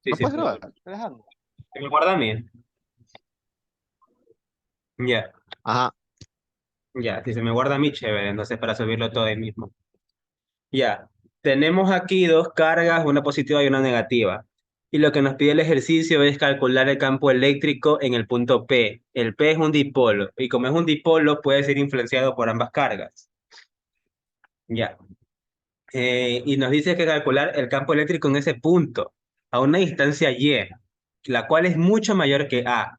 Sí, ¿No sí, puedes puedo. grabar, Alejandro? ¿Se me guarda a mí? Ya, Ajá. ya, si se me guarda a mí, chévere, entonces para subirlo todo ahí mismo. Ya, tenemos aquí dos cargas, una positiva y una negativa. Y lo que nos pide el ejercicio es calcular el campo eléctrico en el punto P. El P es un dipolo, y como es un dipolo, puede ser influenciado por ambas cargas. Ya. Y nos dice que calcular el campo eléctrico en ese punto, a una distancia y, la cual es mucho mayor que a.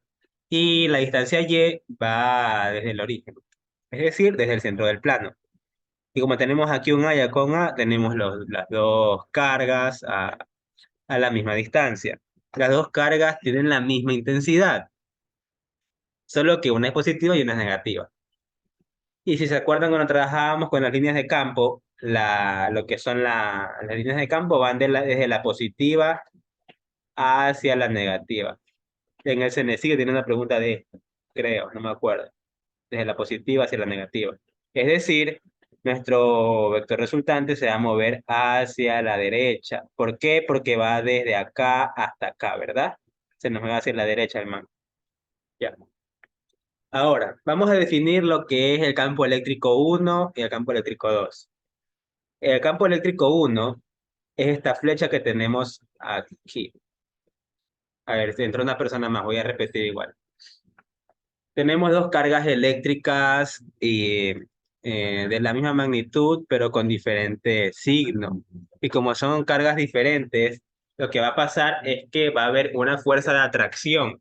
Y la distancia y va desde el origen, es decir, desde el centro del plano. Y como tenemos aquí un A con A, tenemos las dos cargas a la misma distancia. Las dos cargas tienen la misma intensidad, solo que una es positiva y una es negativa. Y si se acuerdan cuando trabajábamos con las líneas de campo, lo que son las líneas de campo van desde la positiva hacia la negativa. En el CNE tiene una pregunta de esto, creo, no me acuerdo. Desde la positiva hacia la negativa. Es decir, nuestro vector resultante se va a mover hacia la derecha. ¿Por qué? Porque va desde acá hasta acá, ¿verdad? Se nos va hacia la derecha, hermano. Ya. Ahora, vamos a definir lo que es el campo eléctrico uno y el campo eléctrico 2. El campo eléctrico uno es esta flecha que tenemos aquí. A ver, si entra una persona más, voy a repetir igual. Tenemos dos cargas eléctricas de la misma magnitud, pero con diferente signo. Y como son cargas diferentes, lo que va a pasar es que va a haber una fuerza de atracción.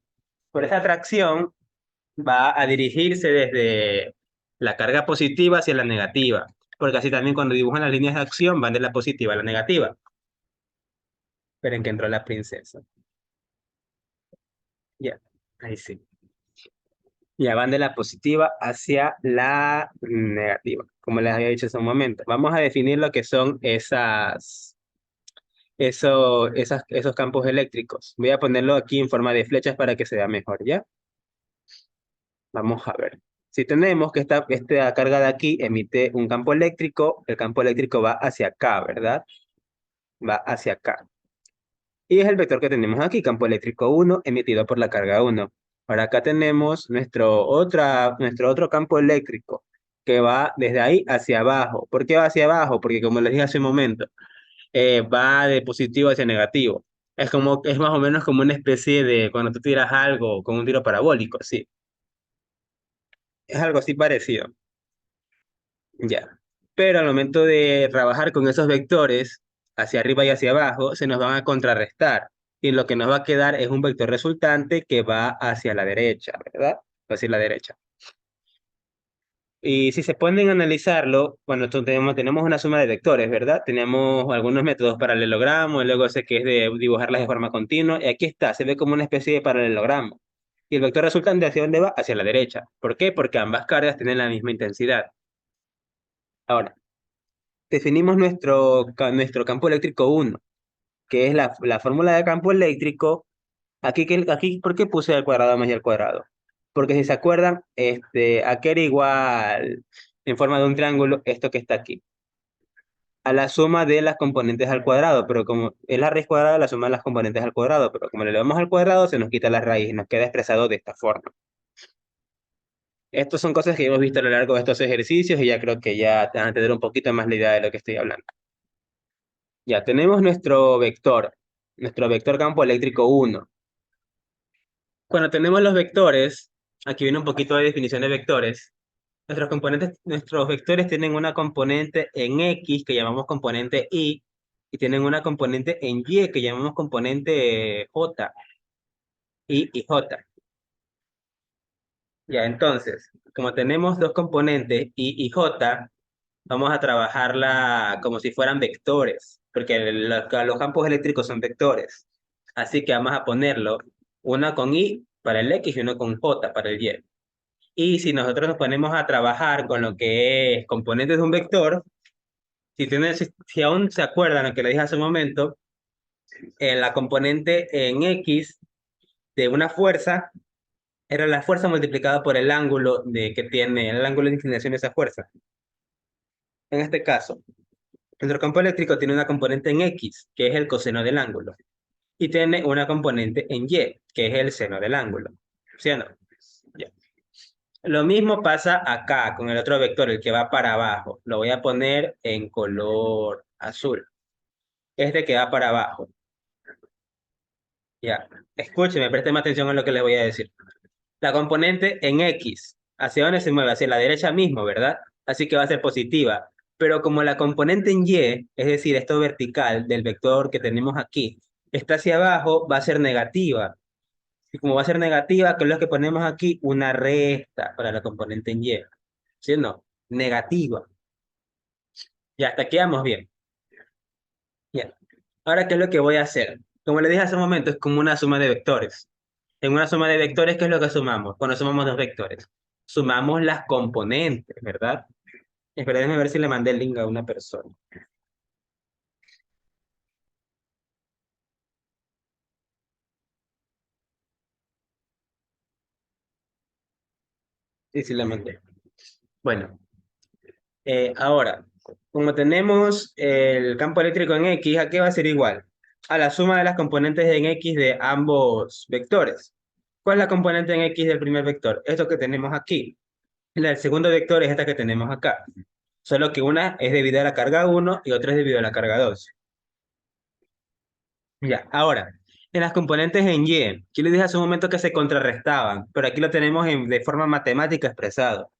Por esa atracción va a dirigirse desde la carga positiva hacia la negativa, porque así también cuando dibujan las líneas de acción van de la positiva a la negativa. Esperen que entró la princesa. Ya, ahí sí. Ya van de la positiva hacia la negativa, como les había dicho hace un momento. Vamos a definir lo que son esos campos eléctricos. Voy a ponerlo aquí en forma de flechas para que se vea mejor, ¿ya? Vamos a ver. Si tenemos que esta carga de aquí emite un campo eléctrico, el campo eléctrico va hacia acá, ¿verdad? Va hacia acá. Y es el vector que tenemos aquí, campo eléctrico uno emitido por la carga uno. Ahora acá tenemos nuestro otro campo eléctrico que va desde ahí hacia abajo. ¿Por qué va hacia abajo? Porque como les dije hace un momento, va de positivo hacia negativo. Es más o menos como una especie de cuando tú tiras algo con un tiro parabólico, sí. Es algo así parecido, ya. Pero al momento de trabajar con esos vectores, hacia arriba y hacia abajo, se nos van a contrarrestar. Y lo que nos va a quedar es un vector resultante que va hacia la derecha, ¿verdad? Hacia la derecha. Y si se ponen a analizarlo, bueno, tenemos una suma de vectores, ¿verdad? Tenemos algunos métodos paralelogramo, y luego ese que es de dibujarlas de forma continua, y aquí está, se ve como una especie de paralelogramo. Y el vector resultante, ¿hacia dónde va? Hacia la derecha. ¿Por qué? Porque ambas cargas tienen la misma intensidad. Ahora, definimos nuestro campo eléctrico uno, que es la fórmula de campo eléctrico. Aquí, ¿por qué puse al cuadrado más y al cuadrado? Porque si se acuerdan, aquí era igual en forma de un triángulo esto que está aquí, a la suma de las componentes al cuadrado, pero como es la raíz cuadrada, la suma de las componentes al cuadrado, pero como le elevamos al cuadrado, se nos quita la raíz y nos queda expresado de esta forma. Estas son cosas que hemos visto a lo largo de estos ejercicios y ya creo que ya te van a entender un poquito más la idea de lo que estoy hablando. Ya tenemos nuestro vector campo eléctrico uno. Cuando tenemos los vectores, aquí viene un poquito de definición de vectores. Nuestros vectores tienen una componente en X que llamamos componente y tienen una componente en Y que llamamos componente J, Y y J. Ya, entonces, como tenemos dos componentes Y y J, vamos a trabajarla como si fueran vectores, porque los campos eléctricos son vectores. Así que vamos a ponerlo una con Y para el X y uno con J para el Y. Y si nosotros nos ponemos a trabajar con lo que es componentes de un vector, si aún se acuerdan lo que le dije hace un momento, la componente en X de una fuerza era la fuerza multiplicada por el ángulo que tiene, el ángulo de inclinación de esa fuerza. En este caso, nuestro campo eléctrico tiene una componente en X, que es el coseno del ángulo. y tiene una componente en Y, que es el seno del ángulo. ¿Sí o no? Ya. Lo mismo pasa acá con el otro vector, el que va para abajo. Lo voy a poner en color azul. Este que va para abajo. Ya. Escúcheme, presten atención a lo que les voy a decir. La componente en X, ¿hacia dónde se mueve? Hacia la derecha mismo, ¿verdad? Así que va a ser positiva. Pero como la componente en Y, es decir, esto vertical del vector que tenemos aquí, está hacia abajo, va a ser negativa. Y como va a ser negativa, ¿qué es lo que ponemos aquí? Una recta para la componente en Y. ¿Sí o no? Negativa. Y hasta aquí vamos bien. Bien. Ahora, ¿qué es lo que voy a hacer? Como le dije hace un momento, es como una suma de vectores. En una suma de vectores, ¿qué es lo que sumamos? Cuando sumamos dos vectores. Sumamos las componentes, ¿verdad? Espera, déjame ver si le mandé el link a una persona. Sí, sí, le mandé. Bueno, ahora, como tenemos el campo eléctrico en X, ¿a qué va a ser igual? A la suma de las componentes en X de ambos vectores. ¿Cuál es la componente en X del primer vector? Esto que tenemos aquí. La del segundo vector es esta que tenemos acá. Solo que una es debido a la carga 1 y otra es debido a la carga 2. Ya, ahora, en las componentes en Y, yo les dije hace un momento que se contrarrestaban, pero aquí lo tenemos de forma matemática expresado.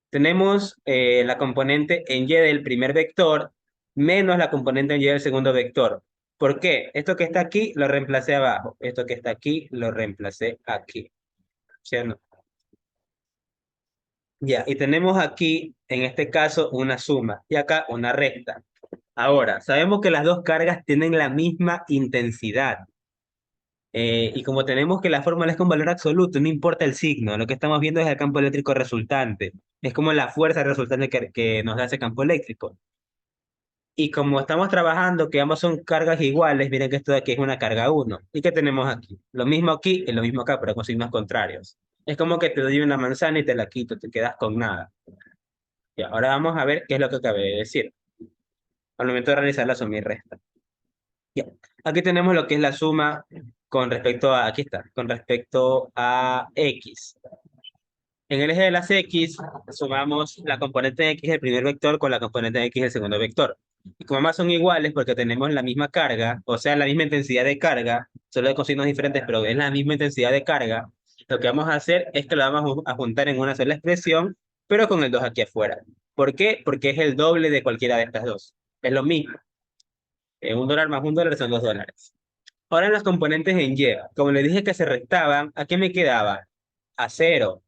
Tenemos la componente en Y del primer vector menos la componente en Y del segundo vector. ¿Por qué? Esto que está aquí lo reemplacé abajo. Esto que está aquí lo reemplacé aquí. ¿Sí o no? Ya, y tenemos aquí, en este caso, una suma y acá una recta. Ahora, sabemos que las dos cargas tienen la misma intensidad. Y como tenemos que la fórmula es con valor absoluto, no importa el signo, lo que estamos viendo es el campo eléctrico resultante. Es como la fuerza resultante que nos da ese campo eléctrico. Y como estamos trabajando que ambos son cargas iguales, miren que esto de aquí es una carga uno. ¿Y qué tenemos aquí? Lo mismo aquí y lo mismo acá, pero con signos contrarios. Es como que te doy una manzana y te la quito, te quedas con nada. Y ahora vamos a ver qué es lo que acabé de decir. Al momento de realizar la suma y resta. Ya. Aquí tenemos lo que es la suma con respecto a, aquí está, con respecto a X. En el eje de las X, sumamos la componente X del primer vector con la componente X del segundo vector. Y como ambas son iguales porque tenemos la misma carga, o sea, la misma intensidad de carga, solo con signos diferentes, pero es la misma intensidad de carga, lo que vamos a hacer es que lo vamos a juntar en una sola expresión, pero con el 2 aquí afuera. ¿Por qué? Porque es el doble de cualquiera de estas dos. Es lo mismo. $1 más $1 son $2. Ahora en los componentes en Y, como le dije que se restaban, ¿a qué me quedaba? A cero.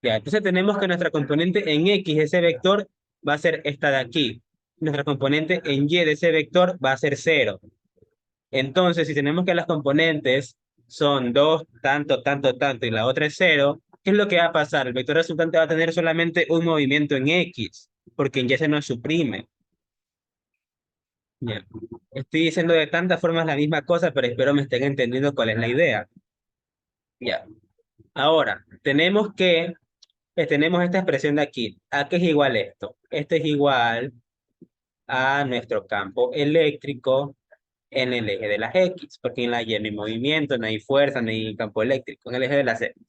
Ya, entonces tenemos que nuestra componente en X, ese vector, va a ser esta de aquí. Nuestra componente en Y de ese vector va a ser cero. Entonces, si tenemos que las componentes son 2 tanto, tanto, tanto, y la otra es cero, ¿qué es lo que va a pasar? El vector resultante va a tener solamente un movimiento en X, porque en Y se nos suprime. Bien. Estoy diciendo de tantas formas la misma cosa, pero espero me estén entendiendo cuál es la idea. Ya. Ahora, tenemos esta expresión de aquí. ¿A qué es igual esto? Esto es igual a nuestro campo eléctrico en el eje de las X, porque en la Y no hay movimiento, no hay fuerza, no hay campo eléctrico. En el eje de las X.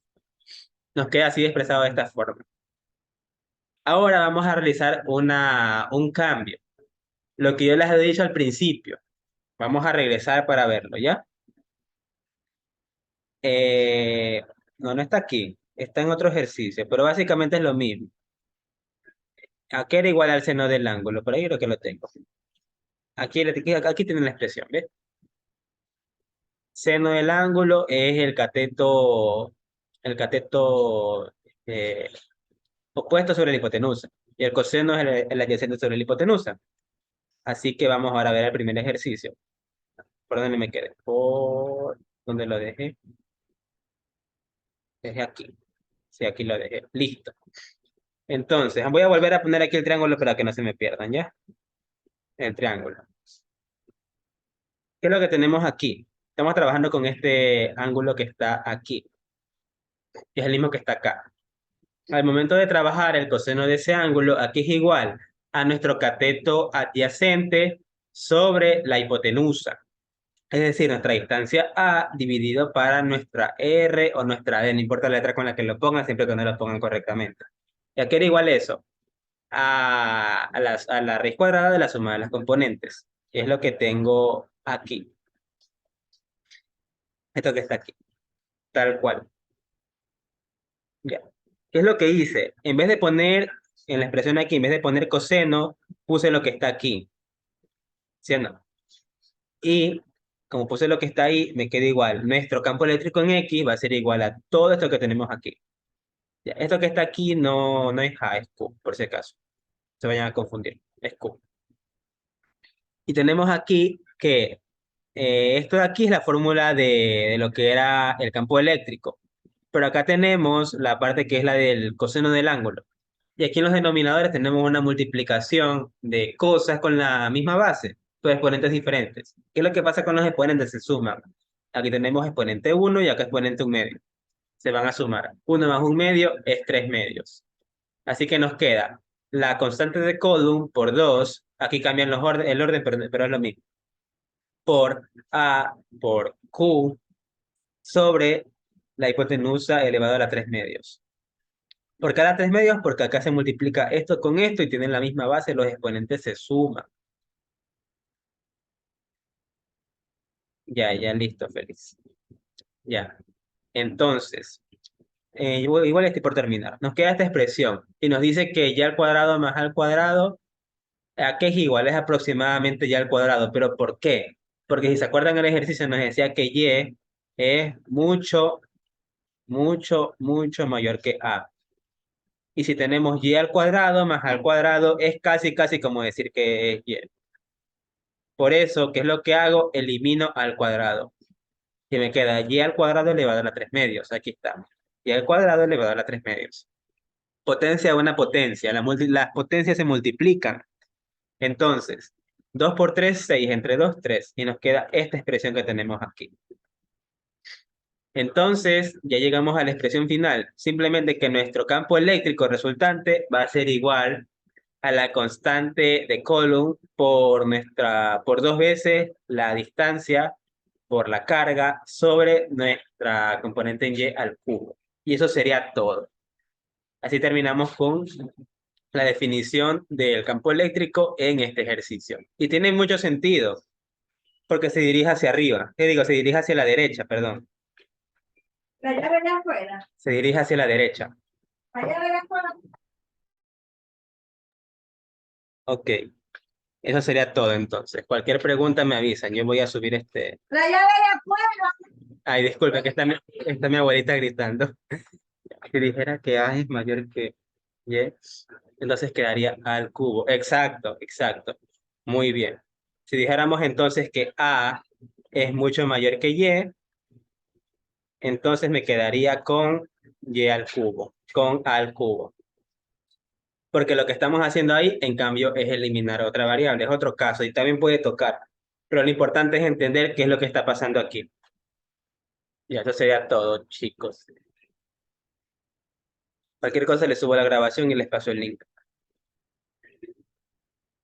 Nos queda así expresado de esta forma. Ahora vamos a realizar un cambio. Lo que yo les he dicho al principio. Vamos a regresar para verlo, ¿ya? Eh, no, no está aquí. Está en otro ejercicio, pero básicamente es lo mismo. ¿A qué era igual al seno del ángulo? Por ahí creo que lo tengo. Aquí tienen la expresión, ¿ves? Seno del ángulo es el cateto eh, opuesto sobre la hipotenusa. Y el coseno es el adyacente sobre la hipotenusa. Así que vamos ahora a ver el primer ejercicio. ¿Por dónde me quedé? ¿Por dónde lo dejé? Dejé aquí. Sí, aquí lo dejé. Listo. Entonces, voy a volver a poner aquí el triángulo para que no se me pierdan, ¿ya? El triángulo. ¿Qué es lo que tenemos aquí? Estamos trabajando con este ángulo que está aquí, que es el mismo que está acá. Al momento de trabajar el coseno de ese ángulo, aquí es igual a nuestro cateto adyacente sobre la hipotenusa. Es decir, nuestra distancia A dividido para nuestra R o nuestra D, no importa la letra con la que lo pongan, siempre que no lo pongan correctamente. ¿Y a qué era igual eso? A la raíz cuadrada de la suma de las componentes. Es lo que tengo aquí. Esto que está aquí. Tal cual. Ya. ¿Qué es lo que hice? En vez de poner en la expresión aquí, en vez de poner coseno, puse lo que está aquí. ¿Sí o no? Y como puse lo que está ahí, me queda igual. Nuestro campo eléctrico en X va a ser igual a todo esto que tenemos aquí. Ya, esto que está aquí no es A, es Q, por si acaso. Se vayan a confundir. Es Q. Y tenemos aquí que esto de aquí es la fórmula de lo que era el campo eléctrico. Pero acá tenemos la parte que es la del coseno del ángulo. Y aquí en los denominadores tenemos una multiplicación de cosas con la misma base, pero exponentes diferentes. ¿Qué es lo que pasa con los exponentes? Se suman. Aquí tenemos exponente 1 y acá exponente 1/2. Se van a sumar. 1 más 1/2 es 3/2. Así que nos queda la constante de Coulomb por 2. Aquí cambian el orden, pero es lo mismo. Por A por Q sobre la hipotenusa elevado a la 3/2. Por cada 3/2, porque acá se multiplica esto con esto y tienen la misma base, los exponentes se suman. Ya, listo, Félix. Ya. Entonces, igual estoy por terminar. Nos queda esta expresión y nos dice que y al cuadrado más al cuadrado, ¿a qué es igual? Es aproximadamente y al cuadrado. ¿Pero por qué? Porque si se acuerdan el ejercicio nos decía que y es mucho, mucho, mucho mayor que a. Y si tenemos y al cuadrado más al cuadrado, es casi, casi como decir que es y. Por eso, ¿qué es lo que hago? Elimino al cuadrado. Y me queda y al cuadrado elevado a la 3/2. Aquí está. Y al cuadrado elevado a la 3/2. Potencia de una potencia. Las potencias se multiplican. Entonces, 2 por 3 6. Entre 2 3. Y nos queda esta expresión que tenemos aquí. Entonces, ya llegamos a la expresión final. Simplemente que nuestro campo eléctrico resultante va a ser igual a la constante de Coulomb por 2 veces la distancia por la carga sobre nuestra componente en Y al cubo. Y eso sería todo. Así terminamos con la definición del campo eléctrico en este ejercicio. Y tiene mucho sentido, porque se dirige hacia arriba. ¿Qué digo? Se dirige hacia la derecha, perdón. La llave de afuera. Se dirige hacia la derecha. La llave de afuera. Ok. Eso sería todo entonces. Cualquier pregunta me avisan. Yo voy a subir este. La llave de afuera. Ay, disculpe, que está mi abuelita gritando. Si dijera que A es mayor que Y, entonces quedaría A al cubo. Exacto, exacto. Muy bien. Si dijéramos entonces que A es mucho mayor que Y, entonces me quedaría con Y al cubo, con A al cubo. Porque lo que estamos haciendo ahí, en cambio, es eliminar otra variable, es otro caso, y también puede tocar. Pero lo importante es entender qué es lo que está pasando aquí. Ya, eso sería todo, chicos. Cualquier cosa les subo la grabación y les paso el link.